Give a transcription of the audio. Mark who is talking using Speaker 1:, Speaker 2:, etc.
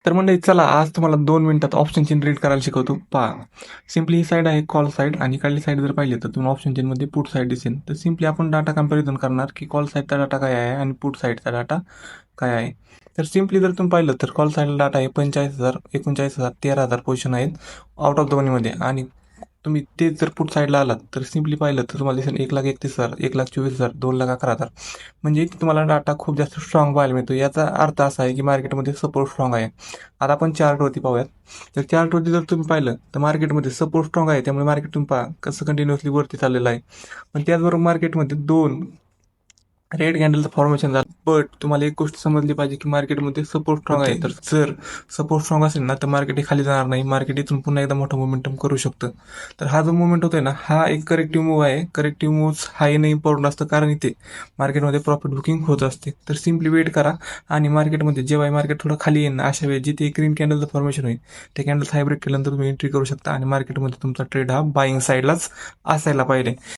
Speaker 1: तर मंडळी चला आज तुम्हाला 2 मिनिटात ऑप्शन चेन रीड करायला शिकवतो. पहा, सिम्पली ही साईड आहे कॉल साईड आणि इकडली साईड जर पाहिली तर तुम्हाला ऑप्शन चेन मध्ये पुट साईड दिसेल. तर सिम्पली आपण डाटा कम्पॅरिझन करणार की कॉल साईडचा डाटा काय आहे आणि पुट साईडचा डाटा काय आहे. तर सिम्पली जर तुम्ही पाहिलं तर कॉल साईडला डाटा आहे 45,000, 39,000, 13,000 पोझिशन आहेत आउट ऑफ द मनीमध्ये. आणि तुम्ही तेच जर पुट साईडला आलात तर सिम्पली पाहिलं तर तुम्हाला दिसेल 1,31,000, 1,24,000, 2,11,000. म्हणजे इथे तुम्हाला डाटा खूप जास्त स्ट्रॉंग पाहायला मिळतो. याचा अर्थ असा आहे की मार्केटमध्ये सपोर्ट स्ट्रॉंग आहे. आता आपण चार्टवरती पाहूयात. तर चार्टवरती जर तुम्ही पाहिलं तर मार्केटमध्ये सपोर्ट स्ट्रॉंग आहे, त्यामुळे मार्केट तुम्ही पहा कसं कंटिन्युअसली वरती चाललेलं आहे. पण त्याचबरोबर मार्केटमध्ये 2 रेड कॅन्डलचं फॉर्मेशन झालं. बट तुम्हाला एक गोष्ट समजली पाहिजे की मार्केटमध्ये सपोर्ट स्ट्रॉंग आहे. तर जर सपोर्ट स्ट्रॉंग असेल ना तर मार्केट हे खाली जाणार नाही, मार्केट इथून पुन्हा एकदा मोठं मोमेंटम करू शकतं. तर हा जो मोमेंट होतोय ना हा एक करेक्टिव्ह मूव्ह आहे. करेक्टिव्ह मूव्ह हा येणं इम्पॉर्टंट असतं, कारण इथे मार्केटमध्ये प्रॉफिट बुकिंग होत असते. तर सिम्पली वेट करा आणि मार्केटमध्ये जेव्हा मार्केट थोडं खाली येईल ना अशा वेळी जिथे ग्रीन कॅन्डलचं फॉर्मेशन होईल त्या कॅन्डल हायब्रिड केल्यानंतर तुम्ही एंट्री करू शकता आणि मार्केटमध्ये तुमचा ट्रेड हा बाईंग साईडलाच असायला पाहिजे.